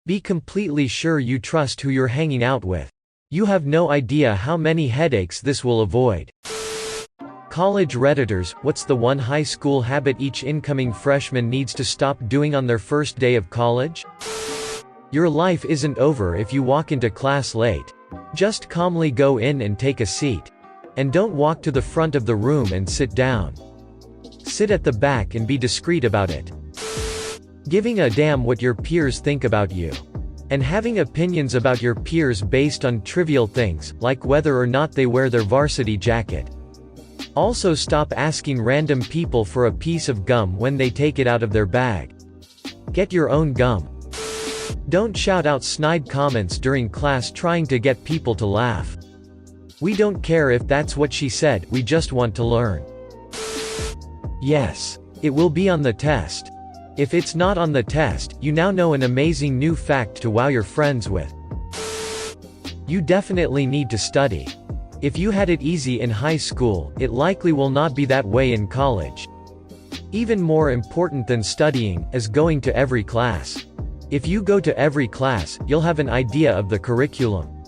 Be completely sure you trust who you're hanging out with. You have no idea how many headaches this will avoid. College Redditors, what's the one high school habit each incoming freshman needs to stop doing on their first day of college? Your life isn't over if you walk into class late. Just calmly go in and take a seat. And don't walk to the front of the room and sit down. Sit at the back and be discreet about it. Giving a damn what your peers think about you. And having opinions about your peers based on trivial things, like whether or not they wear their varsity jacket. Also stop asking random people for a piece of gum when they take it out of their bag. Get your own gum. Don't shout out snide comments during class trying to get people to laugh. We don't care if that's what she said, we just want to learn. Yes, it will be on the test. If it's not on the test, you now know an amazing new fact to wow your friends with. You definitely need to study. If you had it easy in high school, it likely will not be that way in college. Even more important than studying, is going to every class. If you go to every class, you'll have an idea of the curriculum.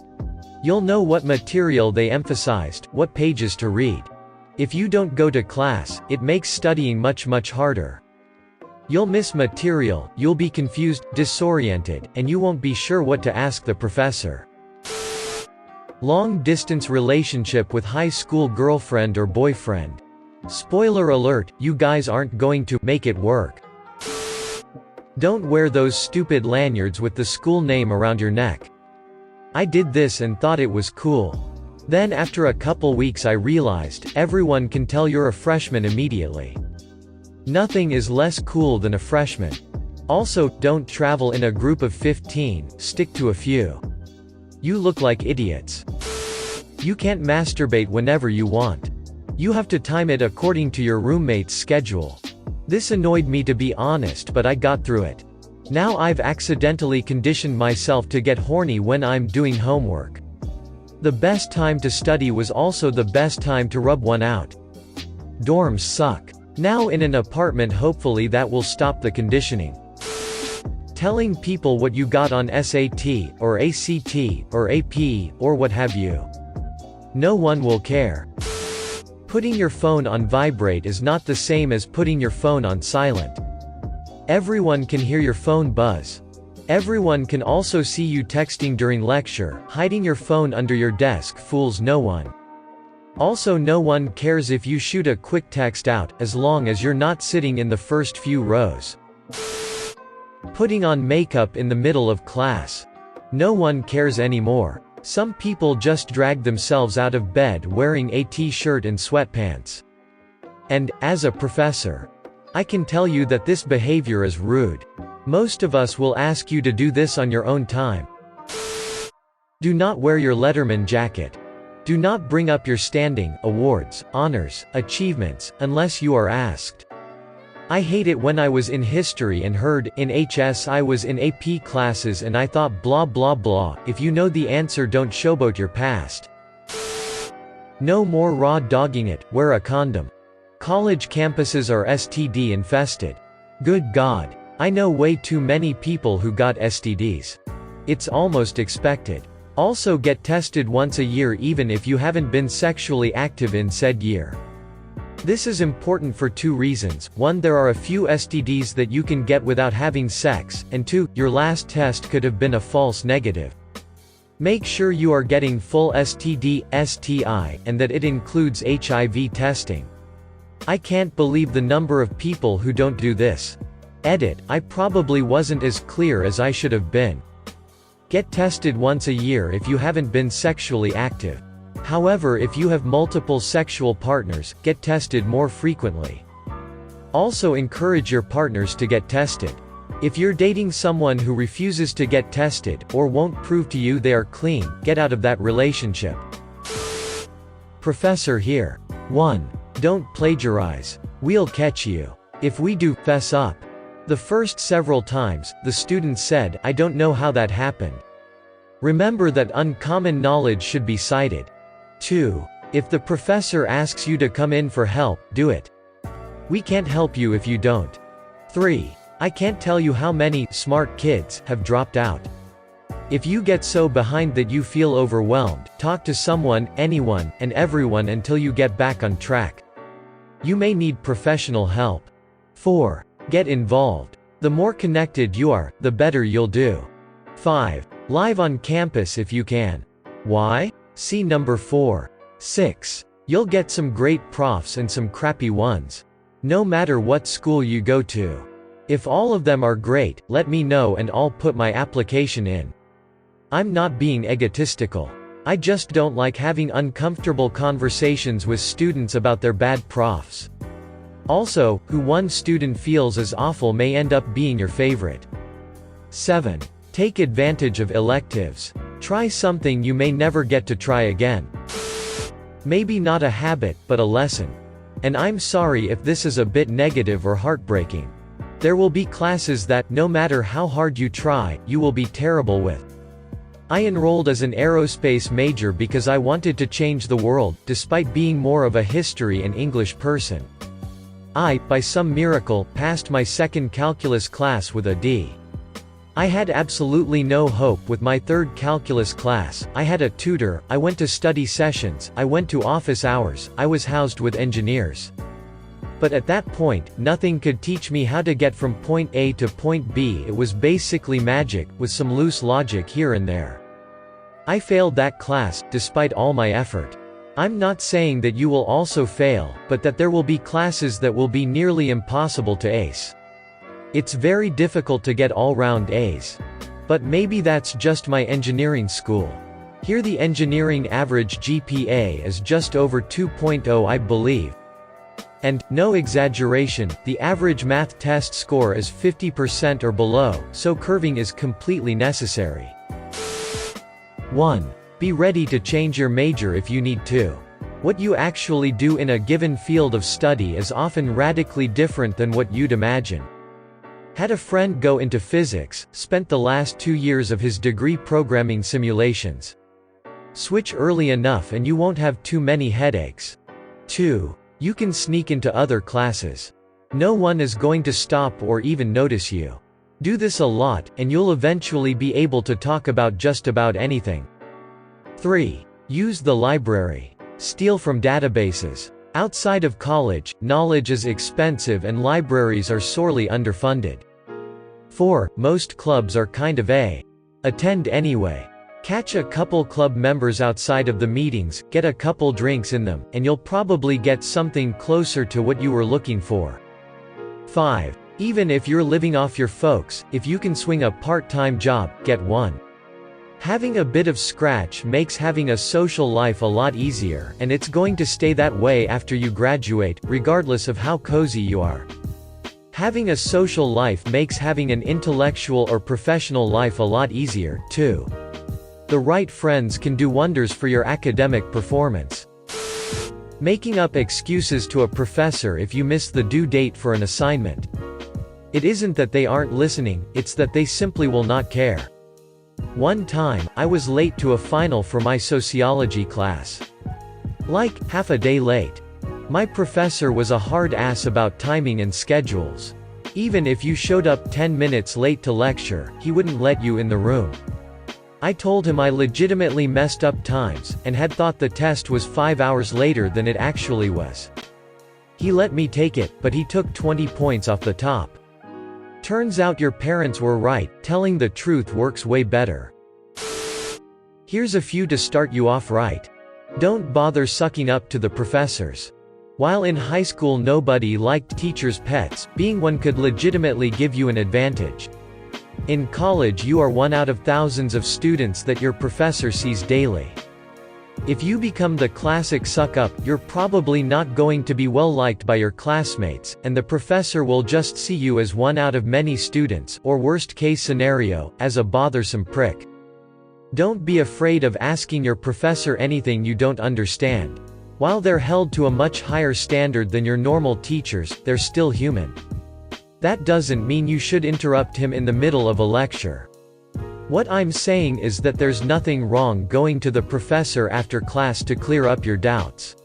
You'll know what material they emphasized, what pages to read. If you don't go to class, it makes studying much harder. You'll miss material, you'll be confused, disoriented, and you won't be sure what to ask the professor. Long-distance relationship with high school girlfriend or boyfriend. Spoiler alert, you guys aren't going to make it work. Don't wear those stupid lanyards with the school name around your neck. I did this and thought it was cool. Then after a couple weeks I realized, everyone can tell you're a freshman immediately. Nothing is less cool than a freshman. Also, don't travel in a group of 15, stick to a few. You look like idiots. You can't masturbate whenever you want. You have to time it according to your roommate's schedule. This annoyed me to be honest, but I got through it. Now I've accidentally conditioned myself to get horny when I'm doing homework. The best time to study was also the best time to rub one out. Dorms suck. Now in an apartment, hopefully that will stop the conditioning. Telling people what you got on SAT, or ACT, or AP, or what have you. No one will care. Putting your phone on vibrate is not the same as putting your phone on silent. Everyone can hear your phone buzz. Everyone can also see you texting during lecture. Hiding your phone under your desk fools no one. Also, no one cares if you shoot a quick text out, as long as you're not sitting in the first few rows. Putting on makeup in the middle of class. No one cares anymore. Some people just drag themselves out of bed wearing a t-shirt and sweatpants. And, as a professor, I can tell you that this behavior is rude. Most of us will ask you to do this on your own time. Do not wear your Letterman jacket. Do not bring up your standing, awards, honors, achievements, unless you are asked. I hate it when I was in history and heard, in HS I was in AP classes and I thought blah blah blah. If you know the answer, don't showboat your past. No more raw dogging it, wear a condom. College campuses are STD infested. Good God. I know way too many people who got STDs. It's almost expected. Also get tested once a year even if you haven't been sexually active in said year. This is important for two reasons. One, there are a few STDs that you can get without having sex, and two, your last test could have been a false negative. Make sure you are getting full STD, STI, and that it includes HIV testing. I can't believe the number of people who don't do this. Edit, I probably wasn't as clear as I should have been. Get tested once a year if you haven't been sexually active. However, if you have multiple sexual partners, get tested more frequently. Also encourage your partners to get tested. If you're dating someone who refuses to get tested, or won't prove to you they are clean, get out of that relationship. Professor here. 1. Don't plagiarize. We'll catch you. If we do, fess up. The first several times, the student said, I don't know how that happened. Remember that uncommon knowledge should be cited. 2. If the professor asks you to come in for help, do it. We can't help you if you don't. 3. I can't tell you how many smart kids have dropped out. If you get so behind that you feel overwhelmed, talk to someone, anyone, and everyone until you get back on track. You may need professional help. 4. Get involved. The more connected you are, the better you'll do. 5. Live on campus if you can. Why? See number 4. 6. You'll get some great profs and some crappy ones. No matter what school you go to. If all of them are great, let me know and I'll put my application in. I'm not being egotistical. I just don't like having uncomfortable conversations with students about their bad profs. Also, who one student feels is awful may end up being your favorite. 7. Take advantage of electives. Try something you may never get to try again. Maybe not a habit, but a lesson. And I'm sorry if this is a bit negative or heartbreaking. There will be classes that, no matter how hard you try, you will be terrible with. I enrolled as an aerospace major because I wanted to change the world, despite being more of a history and English person. I, by some miracle, passed my second calculus class with a D. I had absolutely no hope with my third calculus class. I had a tutor, I went to study sessions, I went to office hours, I was housed with engineers. But at that point, nothing could teach me how to get from point A to point B. It was basically magic, with some loose logic here and there. I failed that class, despite all my effort. I'm not saying that you will also fail, but that there will be classes that will be nearly impossible to ace. It's very difficult to get all-round A's. But maybe that's just my engineering school. Here the engineering average GPA is just over 2.0, I believe. And, no exaggeration, the average math test score is 50% or below, so curving is completely necessary. 1. Be ready to change your major if you need to. What you actually do in a given field of study is often radically different than what you'd imagine. Had a friend go into physics, spent the last 2 years of his degree programming simulations. Switch early enough and you won't have too many headaches. 2. You can sneak into other classes. No one is going to stop or even notice you. Do this a lot, and you'll eventually be able to talk about just about anything. 3. Use the library. Steal from databases. Outside of college, knowledge is expensive and libraries are sorely underfunded. 4. Most clubs are kind of attend anyway. Catch a couple club members outside of the meetings, get a couple drinks in them, and you'll probably get something closer to what you were looking for. 5. Even if you're living off your folks, if you can swing a part-time job, get one. Having a bit of scratch makes having a social life a lot easier, and it's going to stay that way after you graduate, regardless of how cozy you are. Having a social life makes having an intellectual or professional life a lot easier, too. The right friends can do wonders for your academic performance. Making up excuses to a professor if you miss the due date for an assignment. It isn't that they aren't listening, it's that they simply will not care. One time, I was late to a final for my sociology class. Like, half a day late. My professor was a hard ass about timing and schedules. Even if you showed up 10 minutes late to lecture, he wouldn't let you in the room. I told him I legitimately messed up times, and had thought the test was 5 hours later than it actually was. He let me take it, but he took 20 points off the top. Turns out your parents were right, telling the truth works way better. Here's a few to start you off right. Don't bother sucking up to the professors. While in high school nobody liked teachers' pets, being one could legitimately give you an advantage. In college you are one out of thousands of students that your professor sees daily. If you become the classic suck-up, you're probably not going to be well liked by your classmates, and the professor will just see you as one out of many students, or worst case scenario, as a bothersome prick. Don't be afraid of asking your professor anything you don't understand. While they're held to a much higher standard than your normal teachers, they're still human. That doesn't mean you should interrupt him in the middle of a lecture. What I'm saying is that there's nothing wrong going to the professor after class to clear up your doubts.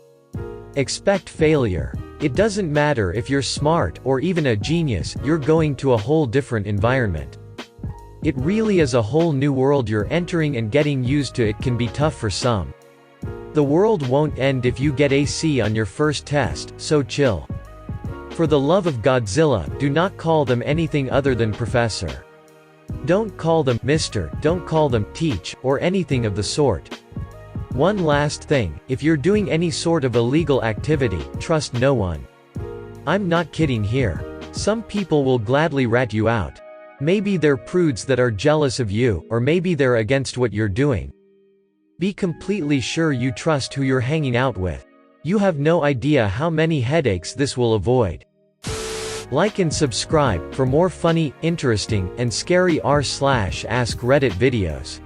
Expect failure. It doesn't matter if you're smart or even a genius, you're going to a whole different environment. It really is a whole new world you're entering, and getting used to it can be tough for some. The world won't end if you get a C on your first test, so chill. For the love of Godzilla, do not call them anything other than professor. Don't call them Mr., don't call them teach, or anything of the sort. One last thing, if you're doing any sort of illegal activity, trust no one. I'm not kidding here. Some people will gladly rat you out. Maybe they're prudes that are jealous of you, or maybe they're against what you're doing. Be completely sure you trust who you're hanging out with. You have no idea how many headaches this will avoid. Like and subscribe for more funny, interesting, and scary r/ask Reddit videos.